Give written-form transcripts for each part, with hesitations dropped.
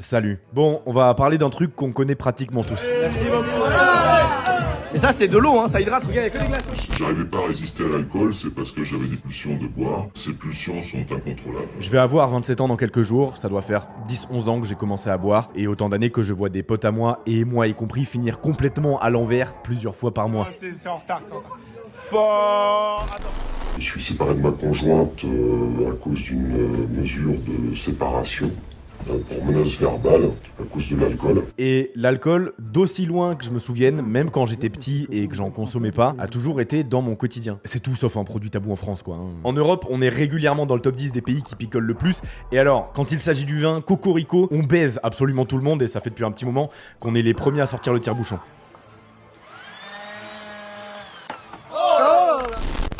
Salut. Bon, on va parler d'un truc qu'on connaît pratiquement tous. Merci beaucoup. Mais ça, c'est de l'eau, hein, ça hydrate, regarde, il n'y a que des glaces. Si j'arrivais pas à résister à l'alcool, c'est parce que j'avais des pulsions de boire. Ces pulsions sont incontrôlables. Je vais avoir 27 ans dans quelques jours, ça doit faire 10-11 ans que j'ai commencé à boire, et autant d'années que je vois des potes à moi, et moi y compris, finir complètement à l'envers plusieurs fois par mois. C'est en retard, c'est en retard. Fort. Attends. Je suis séparé de ma conjointe à cause d'une mesure de séparation. Pour menace verbale, à cause de l'alcool. Et l'alcool, d'aussi loin que je me souvienne, même quand j'étais petit et que j'en consommais pas, a toujours été dans mon quotidien. C'est tout sauf un produit tabou en France, quoi. En Europe, on est régulièrement dans le top 10 des pays qui picolent le plus. Et alors, quand il s'agit du vin, cocorico, on baise absolument tout le monde, et ça fait depuis un petit moment qu'on est les premiers à sortir le tire-bouchon.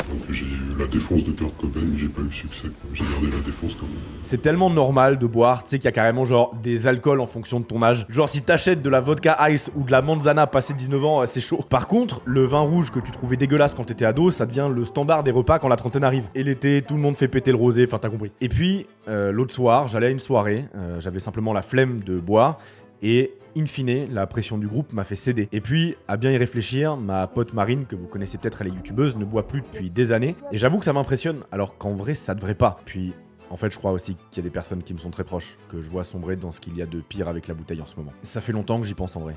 Donc j'ai eu la défonce de Kurt Cobain, mais j'ai pas eu le succès. J'ai gardé la défonce quand même. C'est tellement normal de boire, tu sais qu'il y a carrément genre des alcools en fonction de ton âge. Genre si t'achètes de la vodka ice ou de la manzana passé 19 ans, c'est chaud. Par contre, le vin rouge que tu trouvais dégueulasse quand t'étais ado, ça devient le standard des repas quand la trentaine arrive. Et l'été, tout le monde fait péter le rosé, enfin t'as compris. Et puis, l'autre soir, j'allais à une soirée, j'avais simplement la flemme de boire, et in fine, la pression du groupe m'a fait céder. Et puis, à bien y réfléchir, ma pote Marine, que vous connaissez peut-être, elle est youtubeuse, ne boit plus depuis des années. Et j'avoue que ça m'impressionne, alors qu'en vrai, ça devrait pas. Puis, en fait, je crois aussi qu'il y a des personnes qui me sont très proches, que je vois sombrer dans ce qu'il y a de pire avec la bouteille en ce moment. Ça fait longtemps que j'y pense en vrai.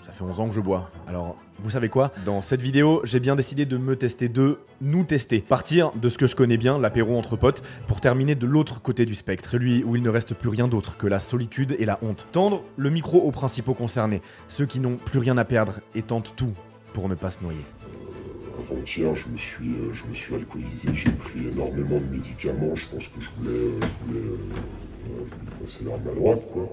Ça fait 11 ans que je bois. Alors, vous savez quoi? Dans cette vidéo, j'ai bien décidé de me tester, de nous tester. Partir de ce que je connais bien, l'apéro entre potes, pour terminer de l'autre côté du spectre, celui où il ne reste plus rien d'autre que la solitude et la honte. Tendre le micro aux principaux concernés, ceux qui n'ont plus rien à perdre et tentent tout pour ne pas se noyer. Avant-hier, je me suis alcoolisé, j'ai pris énormément de médicaments, je pense que je voulais passer l'arme à droite, quoi.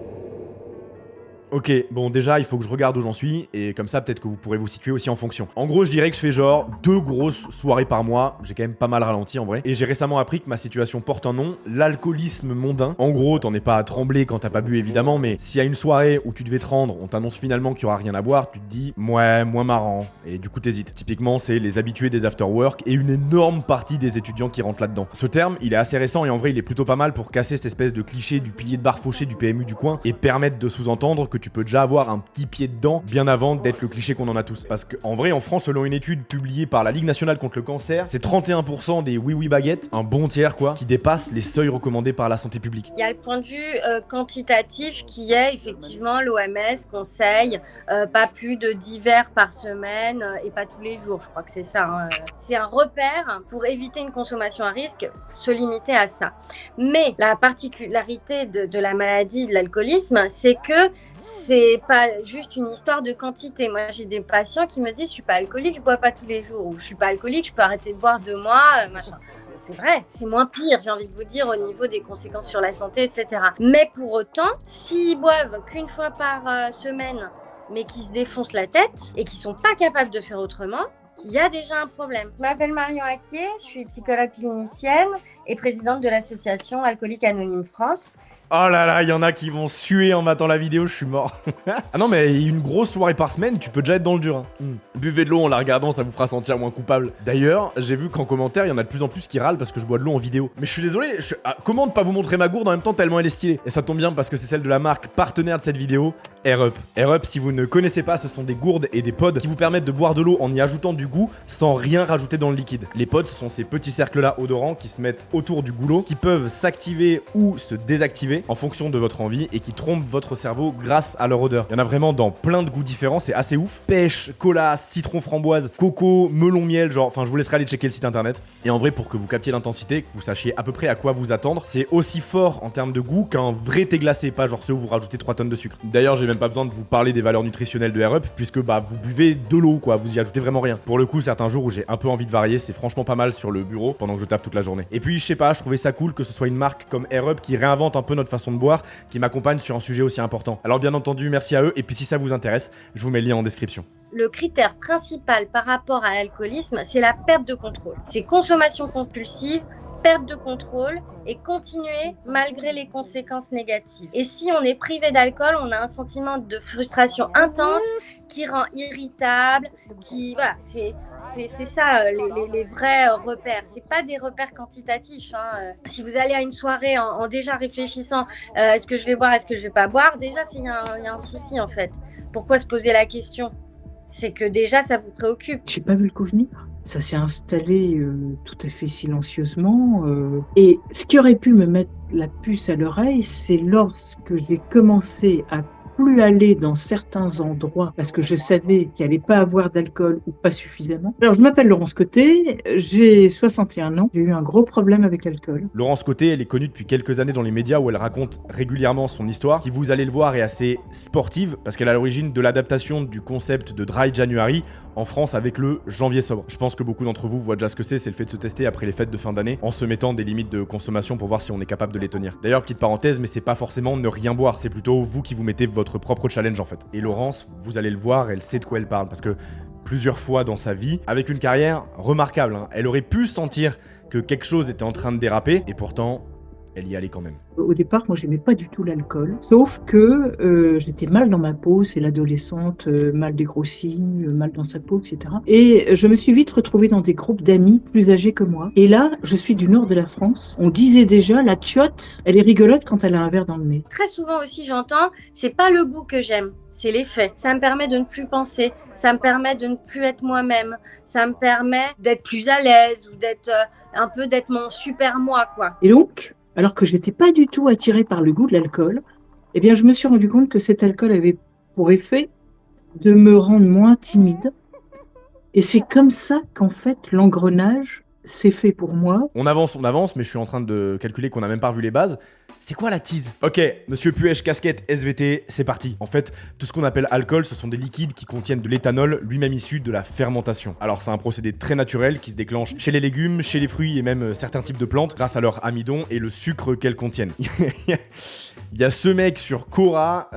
Ok, bon déjà il faut que je regarde où j'en suis, et comme ça peut-être que vous pourrez vous situer aussi en fonction. En gros je dirais que je fais genre 2 grosses soirées par mois, j'ai quand même pas mal ralenti en vrai, et j'ai récemment appris que ma situation porte un nom, l'alcoolisme mondain. En gros t'en es pas à trembler quand t'as pas bu évidemment, mais s'il y a une soirée où tu devais te rendre, on t'annonce finalement qu'il y aura rien à boire, tu te dis ouais, moins marrant, et du coup t'hésites. Typiquement c'est les habitués des after-work et une énorme partie des étudiants qui rentrent là-dedans. Ce terme il est assez récent et en vrai il est plutôt pas mal pour casser cette espèce de cliché du pilier de bar fauché du PMU du coin et permettre de sous-entendre que tu peux déjà avoir un petit pied dedans bien avant d'être le cliché qu'on en a tous. Parce qu'en vrai, en France, selon une étude publiée par la Ligue nationale contre le cancer, c'est 31% des oui-oui baguettes, un bon tiers quoi, qui dépassent les seuils recommandés par la santé publique. Il y a le point de vue quantitatif qui est effectivement l'OMS conseille pas plus de 10 verres par semaine et pas tous les jours. Je crois que c'est ça. Hein. C'est un repère pour éviter une consommation à risque, se limiter à ça. Mais la particularité de la maladie de l'alcoolisme, c'est que c'est pas juste une histoire de quantité. Moi, j'ai des patients qui me disent je suis pas alcoolique, je bois pas tous les jours, ou je suis pas alcoolique, je peux arrêter de boire 2 mois, machin. C'est vrai, c'est moins pire, j'ai envie de vous dire, au niveau des conséquences sur la santé, etc. Mais pour autant, s'ils boivent qu'une fois par semaine, mais qui se défoncent la tête et qui sont pas capables de faire autrement, il y a déjà un problème. Je m'appelle Marion Acquier, je suis psychologue clinicienne et présidente de l'association Alcooliques Anonymes France. Oh là là, il y en a qui vont suer en matant la vidéo, je suis mort. Ah non, mais une grosse soirée par semaine, tu peux déjà être dans le dur. Hein. Buvez de l'eau en la regardant, ça vous fera sentir moins coupable. D'ailleurs, j'ai vu qu'en commentaire, il y en a de plus en plus qui râlent parce que je bois de l'eau en vidéo. Mais je suis désolé, comment ne pas vous montrer ma gourde en même temps tellement elle est stylée? Et ça tombe bien parce que c'est celle de la marque partenaire de cette vidéo, Air Up. Air Up, si vous ne connaissez pas, ce sont des gourdes et des pods qui vous permettent de boire de l'eau en y ajoutant du goût sans rien rajouter dans le liquide. Les pods, ce sont ces petits cercles-là odorants qui se mettent autour du goulot, qui peuvent s'activer ou se désactiver en fonction de votre envie et qui trompent votre cerveau grâce à leur odeur. Il y en a vraiment dans plein de goûts différents, c'est assez ouf. Pêche, cola, citron framboise, coco, melon miel, genre, enfin je vous laisserai aller checker le site internet. Et en vrai, pour que vous captiez l'intensité, que vous sachiez à peu près à quoi vous attendre, c'est aussi fort en termes de goût qu'un vrai thé glacé, pas genre ceux où vous rajoutez 3 tonnes de sucre. D'ailleurs, j'ai même pas besoin de vous parler des valeurs nutritionnelles de Air Up, puisque bah vous buvez de l'eau quoi, vous y ajoutez vraiment rien. Pour le coup, certains jours où j'ai un peu envie de varier, c'est franchement pas mal sur le bureau pendant que je taffe toute la journée. Et puis je sais pas, je trouvais ça cool que ce soit une marque comme Air Up qui réinvente un peu notre façon de boire, qui m'accompagne sur un sujet aussi important. Alors bien entendu, merci à eux, et puis si ça vous intéresse, je vous mets le lien en description. Le critère principal par rapport à l'alcoolisme, c'est la perte de contrôle. C'est consommation compulsive perte de contrôle et continuer malgré les conséquences négatives. Et si on est privé d'alcool, on a un sentiment de frustration intense qui rend irritable, voilà, c'est ça les vrais repères. C'est pas des repères quantitatifs. Si vous allez à une soirée en déjà réfléchissant, est-ce que je vais boire, est-ce que je vais pas boire, déjà il y a un souci en fait. Pourquoi se poser la question? C'est que déjà ça vous préoccupe. J'ai pas vu le coup venir. Ça s'est installé tout à fait silencieusement. Et ce qui aurait pu me mettre la puce à l'oreille, c'est lorsque j'ai commencé à plus aller dans certains endroits parce que je savais qu'il n'allait pas avoir d'alcool ou pas suffisamment. Alors, je m'appelle Laurence Côté, j'ai 61 ans, j'ai eu un gros problème avec l'alcool. Laurence Côté, elle est connue depuis quelques années dans les médias où elle raconte régulièrement son histoire, qui, vous allez le voir, est assez sportive parce qu'elle est à l'origine de l'adaptation du concept de Dry January en France avec le janvier sobre. Je pense que beaucoup d'entre vous voient déjà ce que c'est le fait de se tester après les fêtes de fin d'année en se mettant des limites de consommation pour voir si on est capable de les tenir. D'ailleurs, petite parenthèse, mais c'est pas forcément ne rien boire, c'est plutôt vous qui vous mettez votre propre challenge en fait. Et Laurence, vous allez le voir, elle sait de quoi elle parle parce que plusieurs fois dans sa vie, avec une carrière remarquable, elle aurait pu sentir que quelque chose était en train de déraper et pourtant elle y allait quand même. Au départ, moi, j'aimais pas du tout l'alcool, sauf que j'étais mal dans ma peau, c'est l'adolescente, mal dégrossie, mal dans sa peau, etc. Et je me suis vite retrouvée dans des groupes d'amis plus âgés que moi. Et là, je suis du nord de la France. On disait déjà, la tchotte, elle est rigolote quand elle a un verre dans le nez. Très souvent aussi, j'entends, c'est pas le goût que j'aime, c'est l'effet. Ça me permet de ne plus penser, ça me permet de ne plus être moi-même, ça me permet d'être plus à l'aise ou d'être d'être mon super moi, quoi. Et donc, alors que j'étais pas du tout attirée par le goût de l'alcool, eh bien, je me suis rendu compte que cet alcool avait pour effet de me rendre moins timide. Et c'est comme ça qu'en fait, l'engrenage s'est fait pour moi. On avance, mais je suis en train de calculer qu'on n'a même pas revu les bases. C'est quoi la tease? Ok, monsieur Puech, casquette, SVT, c'est parti. En fait, tout ce qu'on appelle alcool, ce sont des liquides qui contiennent de l'éthanol, lui-même issu de la fermentation. Alors c'est un procédé très naturel qui se déclenche chez les légumes, chez les fruits et même certains types de plantes grâce à leur amidon et le sucre qu'elles contiennent. Il y a ce mec sur Quora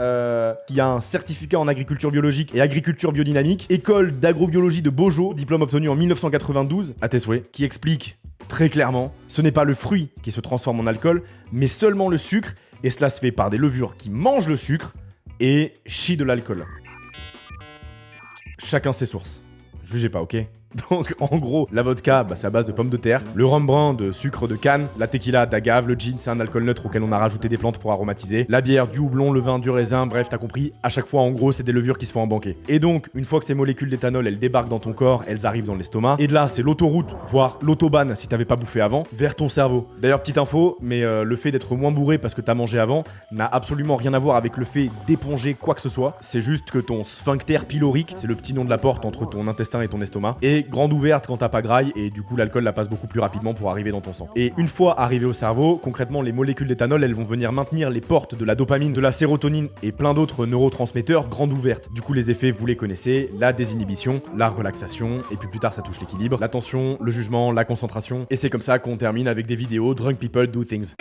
qui a un certificat en agriculture biologique et agriculture biodynamique, école d'agrobiologie de Beaujolais, diplôme obtenu en 1992, à tes souhaits, qui explique très clairement, ce n'est pas le fruit qui se transforme en alcool, mais seulement le sucre, et cela se fait par des levures qui mangent le sucre et chient de l'alcool. Chacun ses sources. Jugez pas, ok? Donc en gros, la vodka, c'est à base de pommes de terre, le rhum brun de sucre de canne, la tequila d'agave, le gin c'est un alcool neutre auquel on a rajouté des plantes pour aromatiser, la bière, du houblon, le vin, du raisin, bref t'as compris, à chaque fois en gros c'est des levures qui se font embanquer. Et donc, une fois que ces molécules d'éthanol elles débarquent dans ton corps, elles arrivent dans l'estomac, et de là c'est l'autoroute, voire l'autobahn si t'avais pas bouffé avant, vers ton cerveau. D'ailleurs petite info, mais le fait d'être moins bourré parce que t'as mangé avant n'a absolument rien à voir avec le fait d'éponger quoi que ce soit, c'est juste que ton sphincter pylorique, c'est le petit nom de la porte entre ton intestin et ton estomac, est grande ouverte quand t'as pas graille et du coup l'alcool la passe beaucoup plus rapidement pour arriver dans ton sang. Et une fois arrivé au cerveau, concrètement les molécules d'éthanol elles vont venir maintenir les portes de la dopamine, de la sérotonine et plein d'autres neurotransmetteurs grandes ouvertes. Du coup les effets vous les connaissez, la désinhibition, la relaxation et puis plus tard ça touche l'équilibre, l'attention, le jugement, la concentration et c'est comme ça qu'on termine avec des vidéos Drunk People Do Things.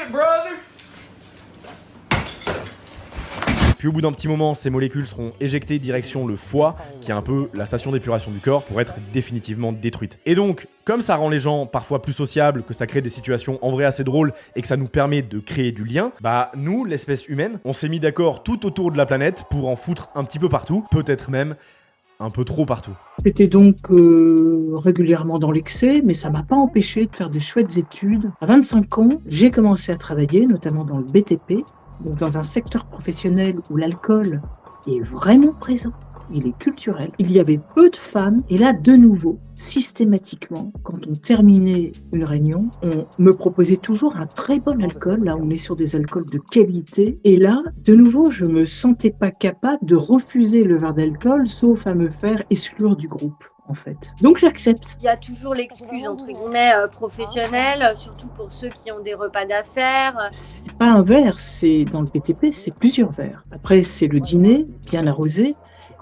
Puis au bout d'un petit moment, ces molécules seront éjectées direction le foie, qui est un peu la station d'épuration du corps, pour être définitivement détruite. Et donc, comme ça rend les gens parfois plus sociables, que ça crée des situations en vrai assez drôles, et que ça nous permet de créer du lien, nous, l'espèce humaine, on s'est mis d'accord tout autour de la planète pour en foutre un petit peu partout, peut-être même un peu trop partout. J'étais donc régulièrement dans l'excès, mais ça m'a pas empêché de faire des chouettes études. À 25 ans, j'ai commencé à travailler, notamment dans le BTP, donc dans un secteur professionnel où l'alcool est vraiment présent, il est culturel. Il y avait peu de femmes, et là, de nouveau, systématiquement, quand on terminait une réunion, on me proposait toujours un très bon alcool. Là, on est sur des alcools de qualité. Et là, de nouveau, je me sentais pas capable de refuser le verre d'alcool, sauf à me faire exclure du groupe. En fait. Donc j'accepte. Il y a toujours l'excuse entre guillemets professionnelle, surtout pour ceux qui ont des repas d'affaires. C'est pas un verre, c'est dans le BTP, c'est plusieurs verres. Après c'est le dîner, bien arrosé,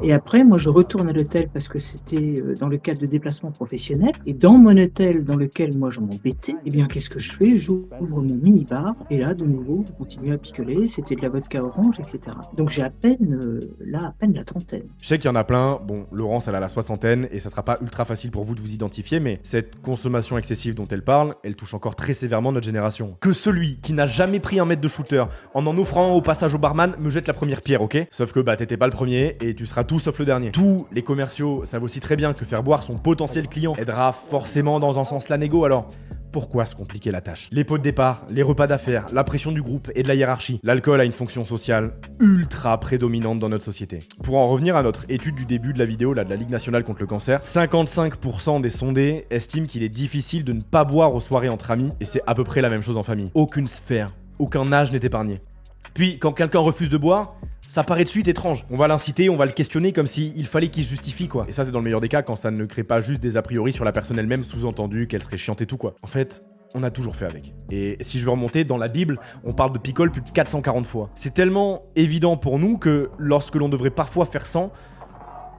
Et après, moi, je retourne à l'hôtel parce que c'était dans le cadre de déplacements professionnels. Et dans mon hôtel dans lequel moi je m'embêtais, eh bien, qu'est-ce que je fais? J'ouvre mon mini-bar et là, de nouveau, je continue à picoler. C'était de la vodka orange, etc. Donc j'ai à peine la trentaine. Je sais qu'il y en a plein, bon, Laurence elle a la soixantaine et ça sera pas ultra facile pour vous de vous identifier, mais cette consommation excessive dont elle parle, elle touche encore très sévèrement notre génération. Que celui qui n'a jamais pris un mètre de shooter en offrant au passage au barman me jette la première pierre, ok? Sauf que bah t'étais pas le premier et tu seras tout sauf le dernier. Tous les commerciaux savent aussi très bien que faire boire son potentiel client aidera forcément dans un sens la négo, alors pourquoi se compliquer la tâche? Les pots de départ, les repas d'affaires, la pression du groupe et de la hiérarchie. L'alcool a une fonction sociale ultra prédominante dans notre société. Pour en revenir à notre étude du début de la vidéo, là, de la Ligue nationale contre le cancer, 55% des sondés estiment qu'il est difficile de ne pas boire aux soirées entre amis, et c'est à peu près la même chose en famille. Aucune sphère, aucun âge n'est épargné. Puis, quand quelqu'un refuse de boire, ça paraît de suite étrange. On va l'inciter, on va le questionner comme s'il fallait qu'il se justifie, quoi. Et ça, c'est dans le meilleur des cas, quand ça ne crée pas juste des a priori sur la personne elle-même, sous-entendu qu'elle serait chiante et tout, quoi. En fait, on a toujours fait avec. Et si je veux remonter, dans la Bible, on parle de picole plus de 440 fois. C'est tellement évident pour nous que lorsque l'on devrait parfois faire sans,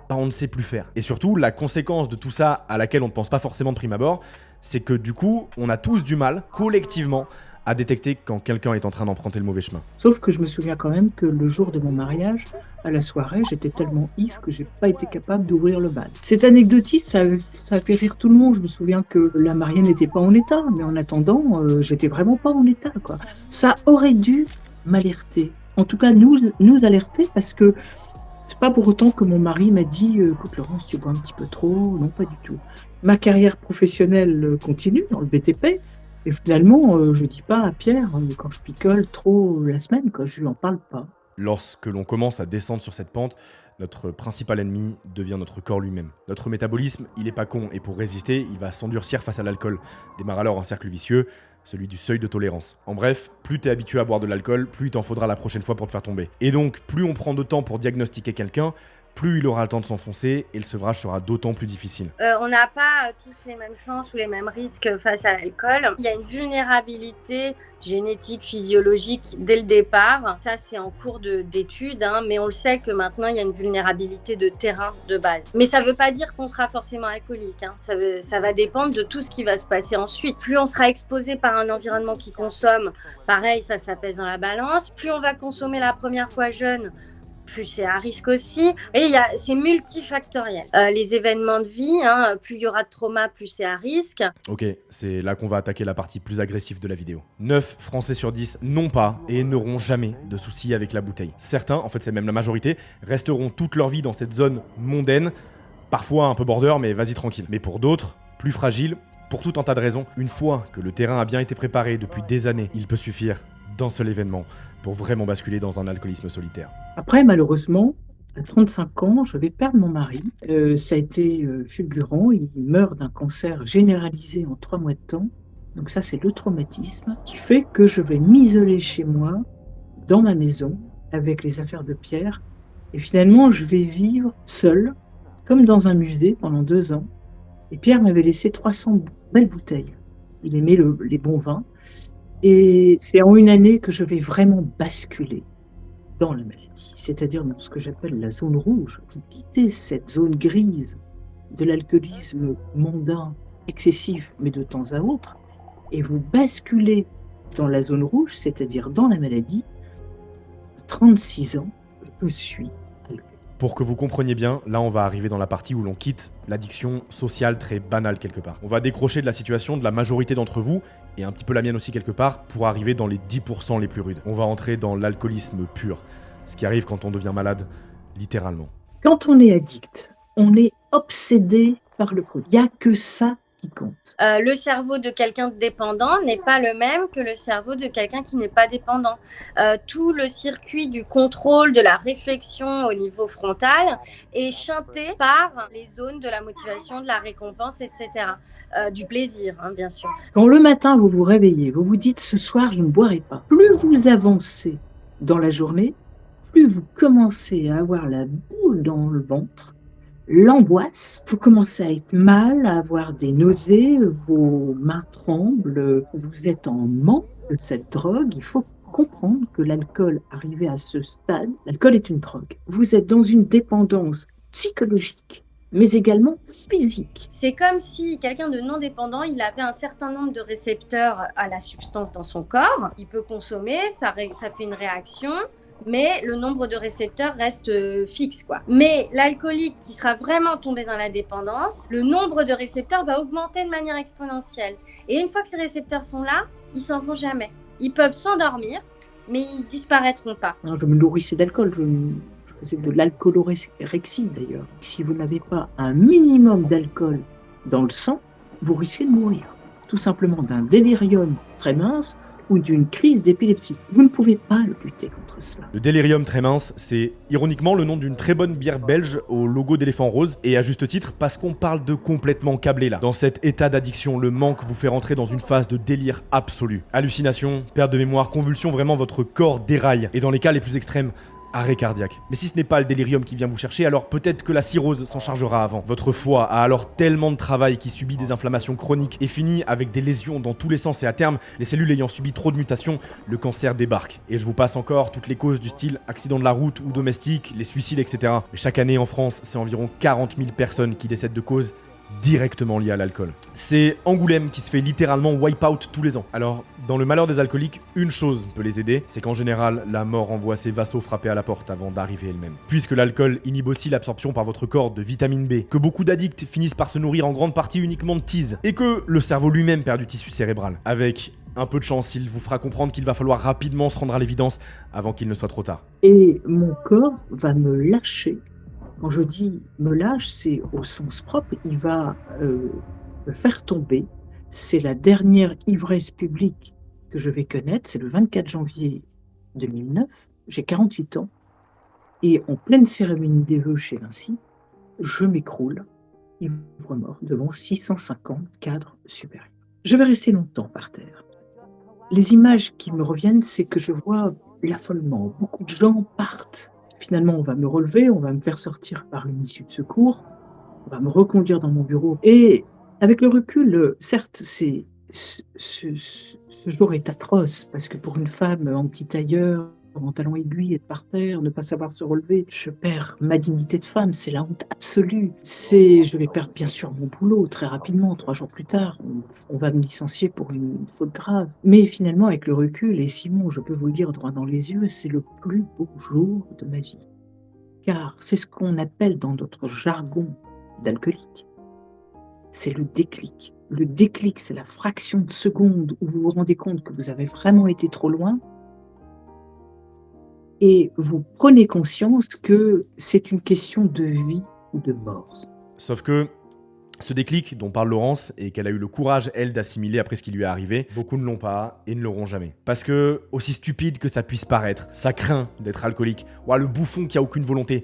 bah on ne sait plus faire. Et surtout, la conséquence de tout ça, à laquelle on ne pense pas forcément de prime abord, c'est que du coup, on a tous du mal, collectivement, à détecter quand quelqu'un est en train d'emprunter le mauvais chemin. Sauf que je me souviens quand même que le jour de mon mariage, à la soirée, j'étais tellement ivre que j'ai pas été capable d'ouvrir le bal. C'est anecdotique, ça fait rire tout le monde. Je me souviens que la mariée n'était pas en état, mais en attendant, j'étais vraiment pas en état, quoi. Ça aurait dû m'alerter. En tout cas, nous alerter, parce que c'est pas pour autant que mon mari m'a dit écoute Laurence, tu bois un petit peu trop. Non, pas du tout. Ma carrière professionnelle continue dans le BTP. Et finalement, je dis pas à Pierre, quand je picole trop la semaine, je lui en parle pas. Lorsque l'on commence à descendre sur cette pente, notre principal ennemi devient notre corps lui-même. Notre métabolisme, il est pas con, et pour résister, il va s'endurcir face à l'alcool. Démarre alors un cercle vicieux, celui du seuil de tolérance. En bref, plus t'es habitué à boire de l'alcool, plus il t'en faudra la prochaine fois pour te faire tomber. Et donc, plus on prend de temps pour diagnostiquer quelqu'un, plus il aura le temps de s'enfoncer et le sevrage sera d'autant plus difficile. On n'a pas tous les mêmes chances ou les mêmes risques face à l'alcool. Il y a une vulnérabilité génétique, physiologique dès le départ. Ça, c'est en cours d'études, mais on le sait que maintenant, il y a une vulnérabilité de terrain de base. Mais ça ne veut pas dire qu'on sera forcément alcoolique. Ça va dépendre de tout ce qui va se passer ensuite. Plus on sera exposé par un environnement qui consomme, pareil, ça pèse dans la balance. Plus on va consommer la première fois jeune, plus c'est à risque aussi. Et c'est multifactoriel. Les événements de vie, plus il y aura de trauma, plus c'est à risque. Ok, c'est là qu'on va attaquer la partie plus agressive de la vidéo. 9 Français sur 10 n'ont pas et n'auront jamais de soucis avec la bouteille. Certains, en fait c'est même la majorité, resteront toute leur vie dans cette zone mondaine, parfois un peu border, mais vas-y tranquille. Mais pour d'autres, plus fragiles, pour tout un tas de raisons, une fois que le terrain a bien été préparé depuis des années, il peut suffire d'un seul événement pour vraiment basculer dans un alcoolisme solitaire. Après, malheureusement, à 35 ans, je vais perdre mon mari. Ça a été fulgurant. Il meurt d'un cancer généralisé en 3 mois de temps. Donc ça, c'est le traumatisme qui fait que je vais m'isoler chez moi, dans ma maison, avec les affaires de Pierre. Et finalement, je vais vivre seule, comme dans un musée, pendant 2 ans. Et Pierre m'avait laissé 300 belles bouteilles. Il aimait les bons vins. Et c'est en une année que je vais vraiment basculer dans la maladie, c'est-à-dire dans ce que j'appelle la zone rouge. Vous quittez cette zone grise de l'alcoolisme mondain, excessif, mais de temps à autre, et vous basculez dans la zone rouge, c'est-à-dire dans la maladie. À 36 ans, je suis alcoolique. Pour que vous compreniez bien, là on va arriver dans la partie où l'on quitte l'addiction sociale très banale quelque part. On va décrocher de la situation de la majorité d'entre vous, et un petit peu la mienne aussi quelque part, pour arriver dans les 10% les plus rudes. On va entrer dans l'alcoolisme pur, ce qui arrive quand on devient malade, littéralement. Quand on est addict, on est obsédé par le produit. Il n'y a que ça qui compte. Le cerveau de quelqu'un de dépendant n'est pas le même que le cerveau de quelqu'un qui n'est pas dépendant. Tout le circuit du contrôle, de la réflexion au niveau frontal est chanté par les zones de la motivation, de la récompense, etc. Du plaisir, bien sûr. Quand le matin vous vous réveillez, vous vous dites « ce soir je ne boirai pas ». Plus vous avancez dans la journée, plus vous commencez à avoir la boule dans le ventre, l'angoisse, vous commencez à être mal, à avoir des nausées, vos mains tremblent, vous êtes en manque de cette drogue, il faut comprendre que l'alcool, arrivé à ce stade, l'alcool est une drogue. Vous êtes dans une dépendance psychologique, mais également physique. C'est comme si quelqu'un de non dépendant, il avait un certain nombre de récepteurs à la substance dans son corps. Il peut consommer, ça fait une réaction, mais le nombre de récepteurs reste fixe, quoi. Mais l'alcoolique qui sera vraiment tombé dans la dépendance, le nombre de récepteurs va augmenter de manière exponentielle. Et une fois que ces récepteurs sont là, ils s'en vont jamais. Ils peuvent s'endormir, mais ils disparaîtront pas. Non, je me nourrissais d'alcool, je faisais de l'alcoolorexie d'ailleurs. Si vous n'avez pas un minimum d'alcool dans le sang, vous risquez de mourir. Tout simplement d'un délirium très mince ou d'une crise d'épilepsie. Vous ne pouvez pas le lutter contre cela. Le délirium très mince, c'est ironiquement le nom d'une très bonne bière belge au logo d'éléphant rose, et à juste titre parce qu'on parle de complètement câblé là. Dans cet état d'addiction, le manque vous fait rentrer dans une phase de délire absolu. Hallucination, perte de mémoire, convulsion, vraiment votre corps déraille. Et dans les cas les plus extrêmes, arrêt cardiaque. Mais si ce n'est pas le délirium qui vient vous chercher, alors peut-être que la cirrhose s'en chargera avant. Votre foie a alors tellement de travail qui subit des inflammations chroniques et finit avec des lésions dans tous les sens, et à terme, les cellules ayant subi trop de mutations, le cancer débarque. Et je vous passe encore toutes les causes du style accident de la route ou domestique, les suicides, etc. Mais chaque année en France, c'est environ 40 000 personnes qui décèdent de causes directement lié à l'alcool. C'est Angoulême qui se fait littéralement wipe out tous les ans. Alors, dans le malheur des alcooliques, une chose peut les aider, c'est qu'en général, la mort envoie ses vassaux frapper à la porte avant d'arriver elle-même. Puisque l'alcool inhibe aussi l'absorption par votre corps de vitamine B, que beaucoup d'addicts finissent par se nourrir en grande partie uniquement de tease, et que le cerveau lui-même perd du tissu cérébral. Avec un peu de chance, il vous fera comprendre qu'il va falloir rapidement se rendre à l'évidence avant qu'il ne soit trop tard. Et mon corps va me lâcher. Quand je dis me lâche, c'est au sens propre, il va me faire tomber. C'est la dernière ivresse publique que je vais connaître, c'est le 24 janvier 2009, j'ai 48 ans, et en pleine cérémonie des vœux chez Vinci, je m'écroule, ivre-mort, devant 650 cadres supérieurs. Je vais rester longtemps par terre. Les images qui me reviennent, c'est que je vois l'affolement, beaucoup de gens partent. Finalement, on va me relever, on va me faire sortir par une issue de secours, on va me reconduire dans mon bureau. Et avec le recul, certes, ce jour est atroce, parce que pour une femme en petit tailleur, en talons aiguilles, être par terre, ne pas savoir se relever, je perds ma dignité de femme, c'est la honte absolue. Je vais perdre bien sûr mon boulot très rapidement, 3 jours plus tard, on va me licencier pour une faute grave. Mais finalement, avec le recul, et Simon, je peux vous le dire droit dans les yeux, c'est le plus beau jour de ma vie. Car c'est ce qu'on appelle dans notre jargon d'alcoolique, c'est le déclic. Le déclic, c'est la fraction de seconde où vous vous rendez compte que vous avez vraiment été trop loin, et vous prenez conscience que c'est une question de vie ou de mort. Sauf que ce déclic dont parle Laurence et qu'elle a eu le courage, elle, d'assimiler après ce qui lui est arrivé, beaucoup ne l'ont pas et ne l'auront jamais. Parce que, aussi stupide que ça puisse paraître, ça craint d'être alcoolique. Ouah, le bouffon qui a aucune volonté.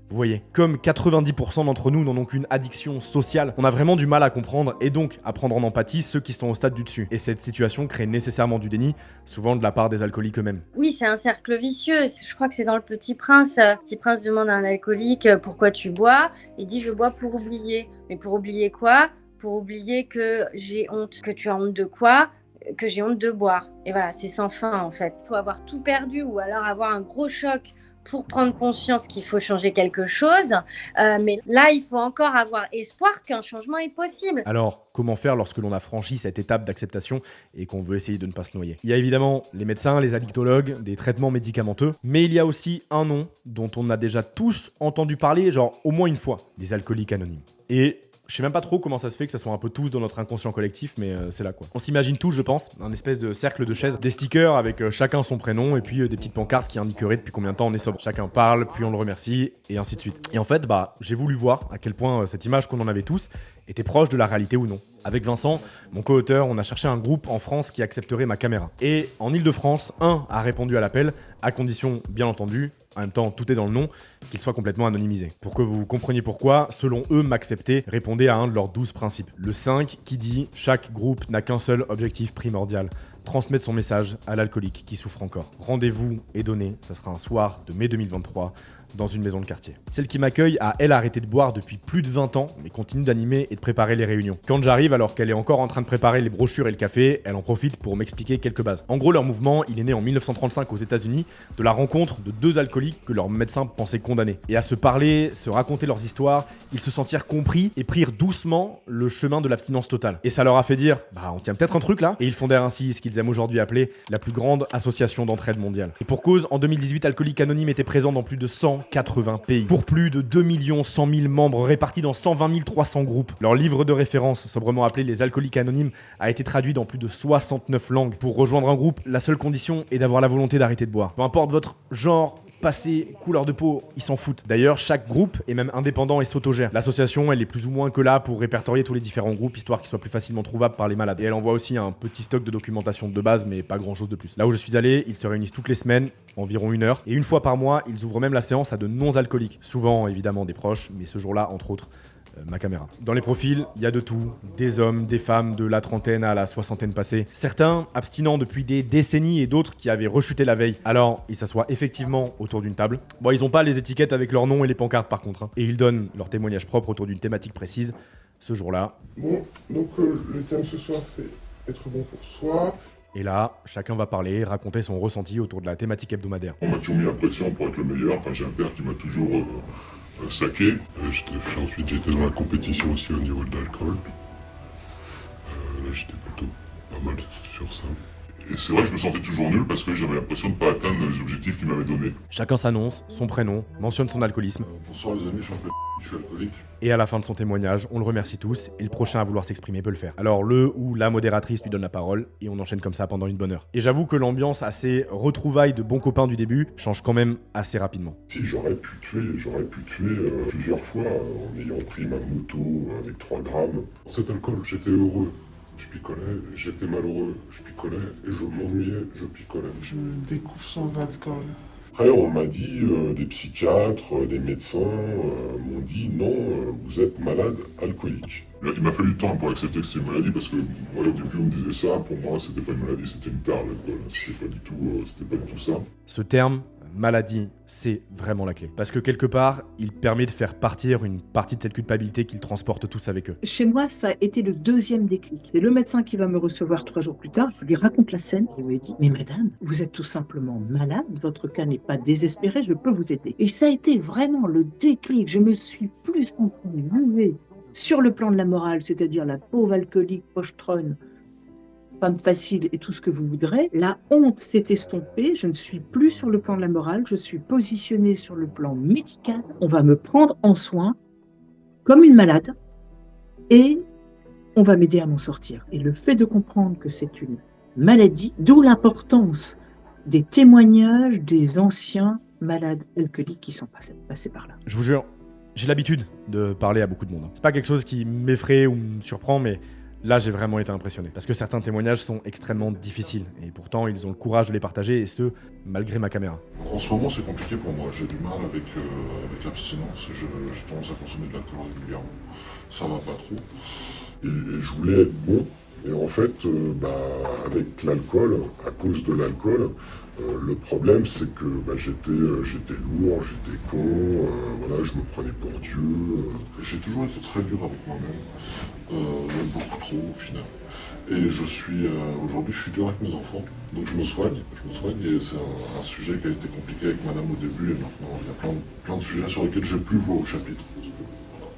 Vous voyez, comme 90% d'entre nous n'en ont qu'une addiction sociale, on a vraiment du mal à comprendre et donc à prendre en empathie ceux qui sont au stade du dessus. Et cette situation crée nécessairement du déni, souvent de la part des alcooliques eux-mêmes. Oui, c'est un cercle vicieux. Je crois que c'est dans Le Petit Prince. Petit Prince demande à un alcoolique pourquoi tu bois. Il dit je bois pour oublier. Mais pour oublier quoi? Pour oublier que j'ai honte. Que tu as honte de quoi? Que j'ai honte de boire. Et voilà, c'est sans fin en fait. Il faut avoir tout perdu ou alors avoir un gros choc pour prendre conscience qu'il faut changer quelque chose. Mais là, il faut encore avoir espoir qu'un changement est possible. Alors, comment faire lorsque l'on a franchi cette étape d'acceptation et qu'on veut essayer de ne pas se noyer? Il y a évidemment les médecins, les addictologues, des traitements médicamenteux, mais il y a aussi un nom dont on a déjà tous entendu parler, genre au moins une fois, les alcooliques anonymes. Et je sais même pas trop comment ça se fait que ça soit un peu tous dans notre inconscient collectif, mais c'est là quoi. On s'imagine tous, je pense, un espèce de cercle de chaises, des stickers avec chacun son prénom et puis des petites pancartes qui indiqueraient depuis combien de temps on est sobre. Chacun parle, puis on le remercie, et ainsi de suite. Et en fait, j'ai voulu voir à quel point cette image qu'on en avait tous était proche de la réalité ou non. Avec Vincent, mon co-auteur, on a cherché un groupe en France qui accepterait ma caméra. Et en Ile-de-France, un a répondu à l'appel, à condition, bien entendu, en même temps, tout est dans le nom, qu'il soit complètement anonymisé. Pour que vous compreniez pourquoi, selon eux, m'accepter répondait à un de leurs 12 principes. Le 5 qui dit « Chaque groupe n'a qu'un seul objectif primordial, transmettre son message à l'alcoolique qui souffre encore. Rendez-vous est donné, ça sera un soir de mai 2023, dans une maison de quartier. Celle qui m'accueille a, elle, arrêté de boire depuis plus de 20 ans, mais continue d'animer et de préparer les réunions. Quand j'arrive, alors qu'elle est encore en train de préparer les brochures et le café, elle en profite pour m'expliquer quelques bases. En gros, leur mouvement, il est né en 1935 aux États-Unis, de la rencontre de deux alcooliques que leur médecin pensait condamnés. Et à se parler, se raconter leurs histoires, ils se sentirent compris et prirent doucement le chemin de l'abstinence totale. Et ça leur a fait dire, bah on tient peut-être un truc là, et ils fondèrent ainsi ce qu'ils aiment aujourd'hui appeler la plus grande association d'entraide mondiale. Et pour cause, en 2018, Alcooliques Anonymes était présent dans plus de 180 pays, pour plus de 2 100 000 membres répartis dans 120 300 groupes. Leur livre de référence, sobrement appelé Les Alcooliques Anonymes, a été traduit dans plus de 69 langues. Pour rejoindre un groupe, la seule condition est d'avoir la volonté d'arrêter de boire. Peu importe votre genre, passé, couleur de peau, ils s'en foutent. D'ailleurs, chaque groupe est même indépendant et s'autogère. L'association, elle est plus ou moins que là pour répertorier tous les différents groupes, histoire qu'ils soient plus facilement trouvables par les malades. Et elle envoie aussi un petit stock de documentation de base, mais pas grand chose de plus. Là où je suis allé, ils se réunissent toutes les semaines, environ 1 heure, et une fois par mois, ils ouvrent même la séance à de non-alcooliques. Souvent, évidemment, des proches, mais ce jour-là, entre autres, ma caméra. Dans les profils, il y a de tout, des hommes, des femmes, de la trentaine à la soixantaine passée. Certains abstinents depuis des décennies et d'autres qui avaient rechuté la veille. Alors, ils s'assoient effectivement autour d'une table. Bon, ils ont pas les étiquettes avec leur nom et les pancartes par contre, hein. Et ils donnent leur témoignage propre autour d'une thématique précise. Ce jour-là. Bon, donc le thème ce soir, c'est être bon pour soi. Et là, chacun va parler, raconter son ressenti autour de la thématique hebdomadaire. On m'a toujours mis la pression pour être le meilleur. Enfin, j'ai un père qui m'a toujours saqué. Ensuite, j'ai été dans la compétition aussi au niveau de l'alcool. Là, j'étais plutôt pas mal sur ça. Et c'est vrai que je me sentais toujours nul parce que j'avais l'impression de ne pas atteindre les objectifs qu'il m'avait donnés. Chacun s'annonce, son prénom, mentionne son alcoolisme. Bonsoir les amis, je suis alcoolique. Et à la fin de son témoignage, on le remercie tous et le prochain à vouloir s'exprimer peut le faire. Alors le ou la modératrice lui donne la parole et on enchaîne comme ça pendant une bonne heure. Et j'avoue que l'ambiance assez retrouvailles de bons copains du début change quand même assez rapidement. Si j'aurais pu tuer plusieurs fois en ayant pris ma moto avec 3 grammes. Cet alcool, j'étais heureux. Je picolais, j'étais malheureux, je picolais, et je m'ennuyais, je picolais. Je me découvre sans alcool. Après, on m'a dit, des psychiatres, des médecins m'ont dit non, vous êtes malade alcoolique. Il m'a fallu du temps pour accepter que c'était une maladie parce que moi, au début, on me disait ça, pour moi, c'était pas une maladie, c'était une tare, l'alcool. C'était pas du tout ça. Ce terme, maladie, c'est vraiment la clé. Parce que quelque part, il permet de faire partir une partie de cette culpabilité qu'ils transportent tous avec eux. Chez moi, ça a été le deuxième déclic. C'est le médecin qui va me recevoir 3 jours plus tard. Je lui raconte la scène. Il me dit, mais madame, vous êtes tout simplement malade. Votre cas n'est pas désespéré. Je peux vous aider. Et ça a été vraiment le déclic. Je me suis plus sentie jugée sur le plan de la morale, c'est-à-dire la pauvre alcoolique pochetronne, femme facile et tout ce que vous voudrez. La honte s'est estompée, je ne suis plus sur le plan de la morale, je suis positionnée sur le plan médical. On va me prendre en soin comme une malade et on va m'aider à m'en sortir. Et le fait de comprendre que c'est une maladie, d'où l'importance des témoignages des anciens malades alcooliques qui sont passés par là. Je vous jure, j'ai l'habitude de parler à beaucoup de monde. C'est pas quelque chose qui m'effraie ou me surprend, mais là, j'ai vraiment été impressionné. Parce que certains témoignages sont extrêmement difficiles. Et pourtant, ils ont le courage de les partager, et ce, malgré ma caméra. En ce moment, c'est compliqué pour moi. J'ai du mal avec l'abstinence. J'ai tendance à consommer de l'alcool régulièrement. Ça va pas trop. Et je voulais être bon. Et en fait, avec l'alcool, à cause de l'alcool, le problème c'est que j'étais lourd, j'étais con, voilà, je me prenais pour Dieu. J'ai toujours été très dur avec moi-même, même beaucoup trop au final. Et aujourd'hui je suis dur avec mes enfants, donc je me soigne et c'est un sujet qui a été compliqué avec madame au début et maintenant il y a plein de sujets sur lesquels j'ai plus voix au chapitre. Parce que, voilà,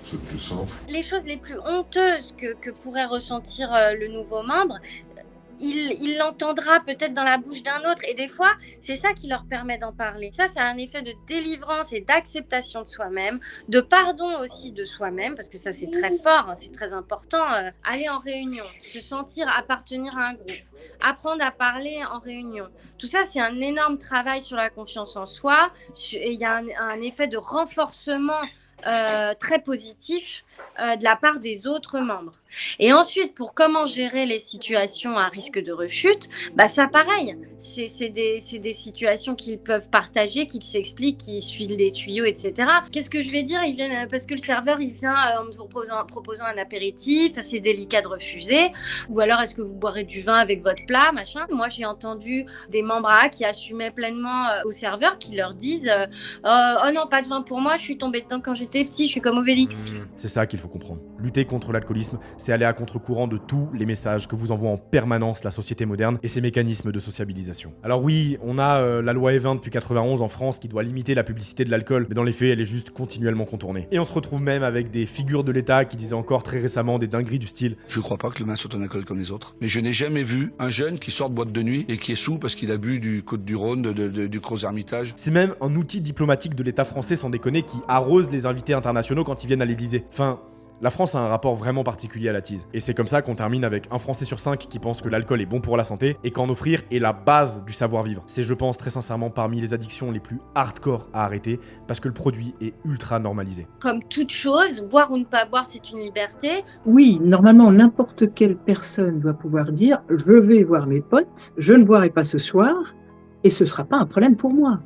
c'est plus simple. Les choses les plus honteuses que pourrait ressentir le nouveau membre, il l'entendra peut-être dans la bouche d'un autre et des fois c'est ça qui leur permet d'en parler. Ça a un effet de délivrance et d'acceptation de soi-même, de pardon aussi de soi-même, parce que ça c'est très fort, hein, c'est très important. Aller en réunion, se sentir appartenir à un groupe, apprendre à parler en réunion, tout ça c'est un énorme travail sur la confiance en soi et il y a un effet de renforcement très positif de la part des autres membres. Et ensuite, pour comment gérer les situations à risque de rechute, ça pareil, c'est des situations qu'ils peuvent partager, qu'ils s'expliquent, qu'ils suivent les tuyaux, etc. Qu'est-ce que je vais dire? Ils viennent parce que le serveur il vient en me proposant un apéritif, c'est délicat de refuser. Ou alors est-ce que vous boirez du vin avec votre plat, machin. Moi j'ai entendu des membres A qui assumaient pleinement au serveur qui leur disent oh non, pas de vin pour moi, je suis tombée dedans quand j'étais petit, je suis comme Obélix. C'est ça qu'il faut comprendre. Lutter contre l'alcoolisme, c'est aller à contre-courant de tous les messages que vous envoie en permanence la société moderne et ses mécanismes de sociabilisation. Alors oui, on a la loi E20 depuis 91 en France qui doit limiter la publicité de l'alcool, mais dans les faits, elle est juste continuellement contournée. Et on se retrouve même avec des figures de l'État qui disaient encore très récemment des dingueries du style « Je crois pas que le vin soit un alcool comme les autres, mais je n'ai jamais vu un jeune qui sort de boîte de nuit et qui est saoul parce qu'il a bu du Côte-du-Rhône, du Crozes-Hermitage. » C'est même un outil diplomatique de l'État français sans déconner qui arrose les invités internationaux quand ils viennent à l'Élysée. Enfin, la France a un rapport vraiment particulier à la tease. Et c'est comme ça qu'on termine avec un Français sur 5 qui pense que l'alcool est bon pour la santé et qu'en offrir est la base du savoir-vivre. C'est, je pense, très sincèrement parmi les addictions les plus hardcore à arrêter parce que le produit est ultra normalisé. Comme toute chose, boire ou ne pas boire, c'est une liberté. Oui, normalement, n'importe quelle personne doit pouvoir dire « Je vais voir mes potes, je ne boirai pas ce soir, et ce ne sera pas un problème pour moi. »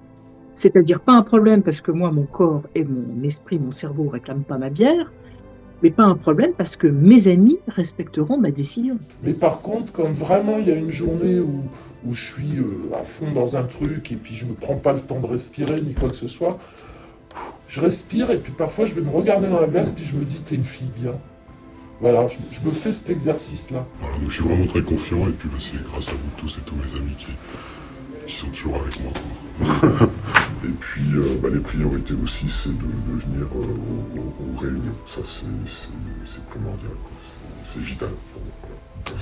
C'est-à-dire pas un problème parce que moi, mon corps et mon esprit, mon cerveau ne réclament pas ma bière, mais pas un problème parce que mes amis respecteront ma décision. Mais par contre, quand vraiment il y a une journée où je suis à fond dans un truc et puis je me prends pas le temps de respirer ni quoi que ce soit, je respire et puis parfois je vais me regarder dans la glace puis je me dis t'es une fille bien. Voilà, je me fais cet exercice-là. Voilà, donc je suis vraiment très confiant et puis c'est grâce à vous tous et tous mes amis qui sont toujours avec moi. Et puis les priorités aussi, c'est de venir aux réunions. Ça, c'est primordial. C'est vital pour moi.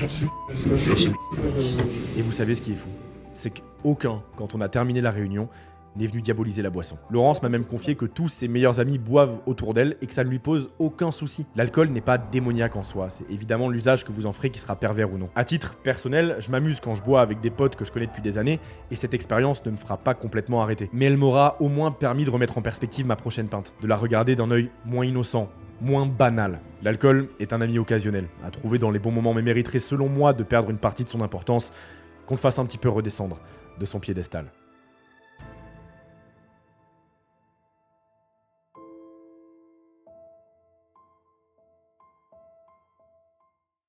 Merci. Merci. Et vous savez ce qui est fou? C'est qu'aucun, quand on a terminé la réunion, n'est venu diaboliser la boisson. Laurence m'a même confié que tous ses meilleurs amis boivent autour d'elle et que ça ne lui pose aucun souci. L'alcool n'est pas démoniaque en soi, c'est évidemment l'usage que vous en ferez qui sera pervers ou non. À titre personnel, je m'amuse quand je bois avec des potes que je connais depuis des années et cette expérience ne me fera pas complètement arrêter. Mais elle m'aura au moins permis de remettre en perspective ma prochaine pinte, de la regarder d'un œil moins innocent, moins banal. L'alcool est un ami occasionnel, à trouver dans les bons moments mais mériterait selon moi de perdre une partie de son importance, qu'on le fasse un petit peu redescendre de son piédestal.